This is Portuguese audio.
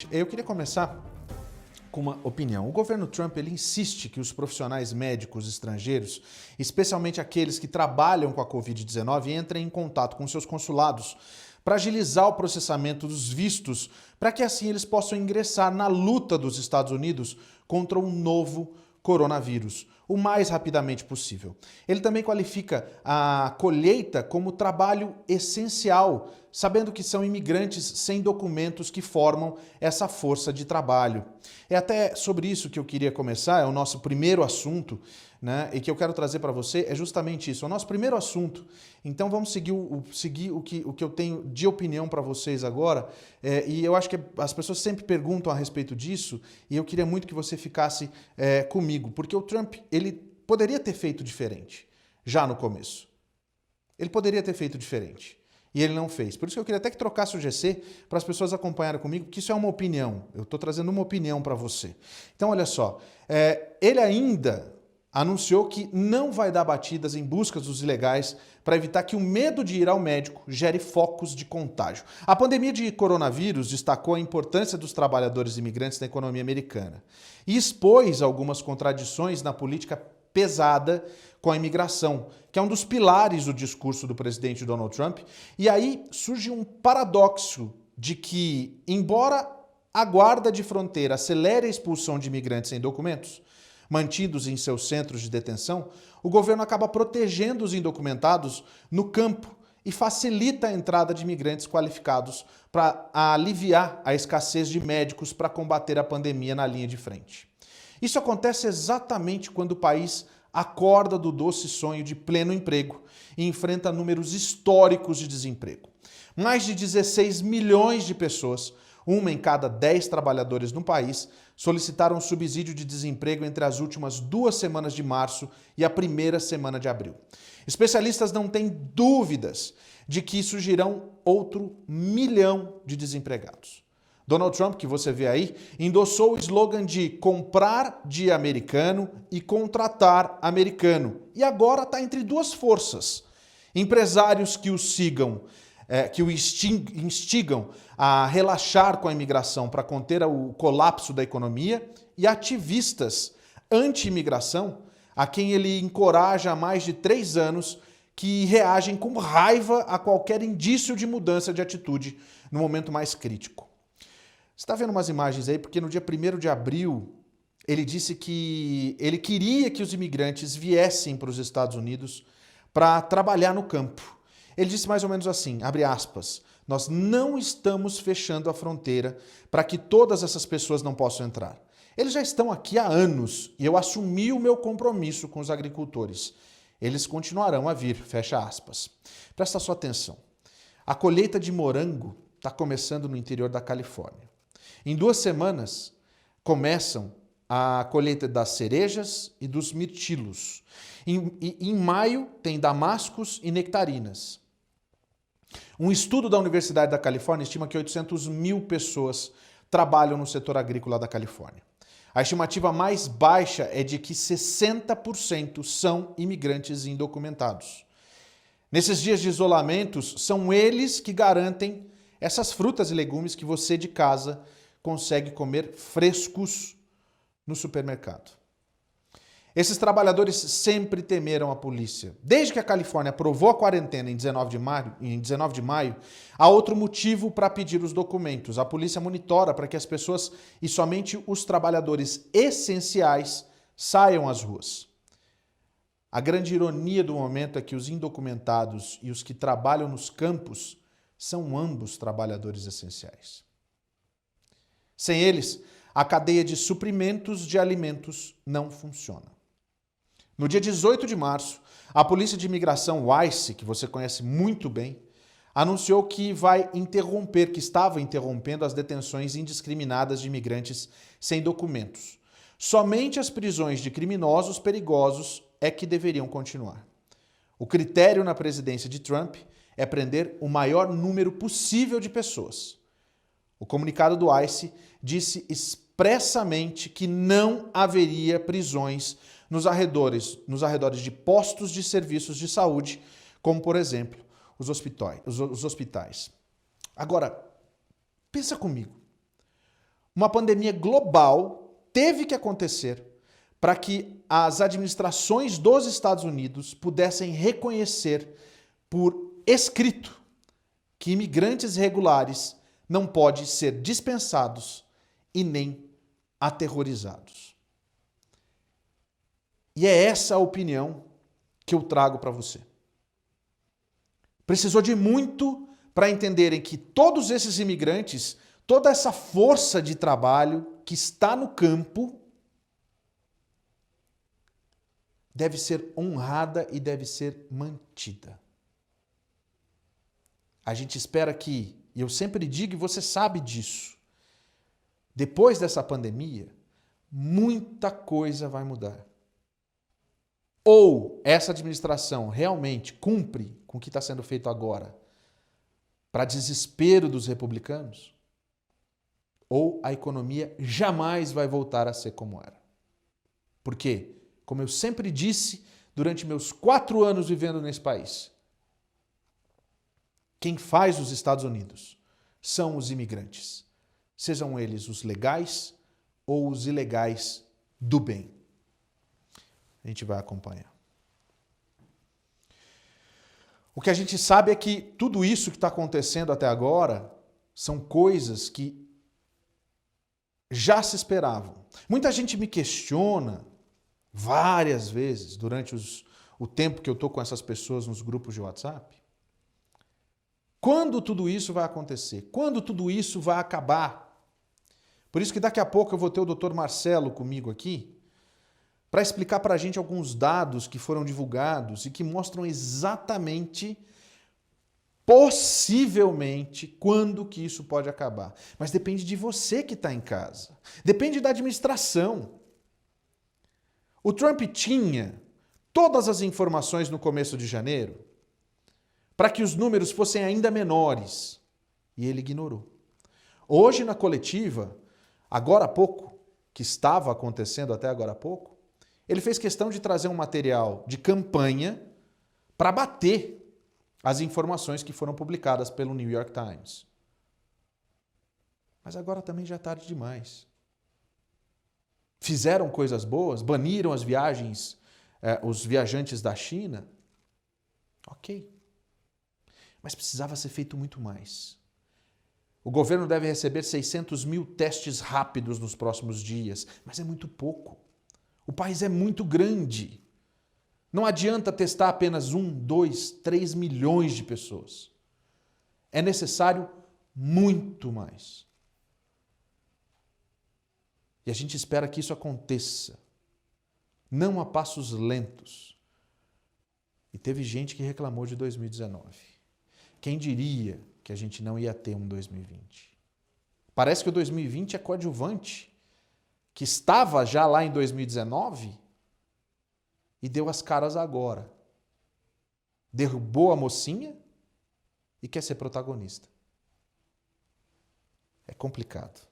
Eu queria começar com uma opinião. O governo Trump ele insiste que os profissionais médicos estrangeiros, especialmente aqueles que trabalham com a Covid-19, entrem em contato com seus consulados para agilizar o processamento dos vistos, para que assim eles possam ingressar na luta dos Estados Unidos contra um novo coronavírus o mais rapidamente possível. Ele também qualifica a colheita como trabalho essencial, sabendo que são imigrantes sem documentos que formam essa força de trabalho. É até sobre isso que eu queria começar, é o nosso primeiro assunto, né? E que eu quero trazer para você é justamente isso, é o nosso primeiro assunto. Então vamos seguir o que eu tenho de opinião para vocês agora, e eu acho que as pessoas sempre perguntam a respeito disso, e eu queria muito que você ficasse comigo, porque o Trump, ele poderia ter feito diferente, já no começo. Ele poderia ter feito diferente. E ele não fez. Por isso que eu queria até que trocasse o GC para as pessoas acompanharem comigo, porque isso é uma opinião. Eu estou trazendo uma opinião para você. Então, olha só. Ele ainda anunciou que não vai dar batidas em busca dos ilegais para evitar que o medo de ir ao médico gere focos de contágio. A pandemia de coronavírus destacou a importância dos trabalhadores imigrantes na economia americana e expôs algumas contradições na política pesada com a imigração, que é um dos pilares do discurso do presidente Donald Trump. E aí surge um paradoxo de que, embora a guarda de fronteira acelere a expulsão de imigrantes sem documentos, mantidos em seus centros de detenção, o governo acaba protegendo os indocumentados no campo e facilita a entrada de imigrantes qualificados para aliviar a escassez de médicos para combater a pandemia na linha de frente. Isso acontece exatamente quando o país acorda do doce sonho de pleno emprego e enfrenta números históricos de desemprego. Mais de 16 milhões de pessoas, uma em cada 10 trabalhadores no país, solicitaram subsídio de desemprego entre as últimas 2 semanas de março e a primeira semana de abril. Especialistas não têm dúvidas de que surgirão outro 1 milhão de desempregados. Donald Trump, que você vê aí, endossou o slogan de comprar de americano e contratar americano. E agora está entre duas forças. Empresários que o sigam, que o instigam a relaxar com a imigração para conter o colapso da economia, e ativistas anti-imigração, a quem ele encoraja há mais de 3 anos, que reagem com raiva a qualquer indício de mudança de atitude no momento mais crítico. Você está vendo umas imagens aí, porque no dia 1º de abril, ele disse que ele queria que os imigrantes viessem para os Estados Unidos para trabalhar no campo. Ele disse mais ou menos assim, abre aspas, nós não estamos fechando a fronteira para que todas essas pessoas não possam entrar. Eles já estão aqui há anos e eu assumi o meu compromisso com os agricultores. Eles continuarão a vir, fecha aspas. Presta sua atenção. A colheita de morango está começando no interior da Califórnia. Em 2 semanas, começam a colheita das cerejas e dos mirtilos. Em maio, tem damascos e nectarinas. Um estudo da Universidade da Califórnia estima que 800 mil pessoas trabalham no setor agrícola da Califórnia. A estimativa mais baixa é de que 60% são imigrantes indocumentados. Nesses dias de isolamento, são eles que garantem essas frutas e legumes que você de casa consegue comer frescos no supermercado. Esses trabalhadores sempre temeram a polícia. Desde que a Califórnia aprovou a quarentena em 19 de maio, há outro motivo para pedir os documentos. A polícia monitora para que as pessoas e somente os trabalhadores essenciais saiam às ruas. A grande ironia do momento é que os indocumentados e os que trabalham nos campos são ambos trabalhadores essenciais. Sem eles, a cadeia de suprimentos de alimentos não funciona. No dia 18 de março, a Polícia de Imigração ICE, que você conhece muito bem, anunciou que estava interrompendo as detenções indiscriminadas de imigrantes sem documentos. Somente as prisões de criminosos perigosos é que deveriam continuar. O critério na presidência de Trump é prender o maior número possível de pessoas. O comunicado do ICE disse expressamente que não haveria prisões nos arredores de postos de serviços de saúde, como, por exemplo, os hospitais. Agora, pensa comigo. uma pandemia global teve que acontecer para que as administrações dos Estados Unidos pudessem reconhecer por escrito que imigrantes irregulares não podem ser dispensados e nem aterrorizados. E é essa a opinião que eu trago para você. Precisou de muito para entenderem que todos esses imigrantes, toda essa força de trabalho que está no campo, deve ser honrada e deve ser mantida. A gente espera que, e eu sempre digo, e você sabe disso, depois dessa pandemia, muita coisa vai mudar. Ou essa administração realmente cumpre com o que está sendo feito agora, para desespero dos republicanos, ou a economia jamais vai voltar a ser como era. Por quê? Como eu sempre disse durante meus 4 anos vivendo nesse país, quem faz os Estados Unidos são os imigrantes, sejam eles os legais ou os ilegais do bem. A gente vai acompanhar. O que a gente sabe é que tudo isso que está acontecendo até agora são coisas que já se esperavam. Muita gente me questiona várias vezes durante o tempo que eu estou com essas pessoas nos grupos de WhatsApp. Quando tudo isso vai acontecer? Quando tudo isso vai acabar? Por isso que daqui a pouco eu vou ter o Dr. Marcelo comigo aqui para explicar para a gente alguns dados que foram divulgados e que mostram exatamente, possivelmente, quando que isso pode acabar. Mas depende de você que está em casa. Depende da administração. O Trump tinha todas as informações no começo de janeiro para que os números fossem ainda menores. E ele ignorou. Hoje, na coletiva, agora há pouco, que estava acontecendo até agora há pouco, ele fez questão de trazer um material de campanha para bater as informações que foram publicadas pelo New York Times. Mas agora também já é tarde demais. Fizeram coisas boas, baniram as viagens, os viajantes da China. Ok. Mas precisava ser feito muito mais. O governo deve receber 600 mil testes rápidos nos próximos dias, mas é muito pouco. O país é muito grande. Não adianta testar apenas 1, 2, 3 milhões de pessoas. É necessário muito mais. E a gente espera que isso aconteça, não a passos lentos. E teve gente que reclamou de 2019. Quem diria que a gente não ia ter um 2020? Parece que o 2020 é coadjuvante, que estava já lá em 2019 e deu as caras agora. Derrubou a mocinha e quer ser protagonista. É complicado.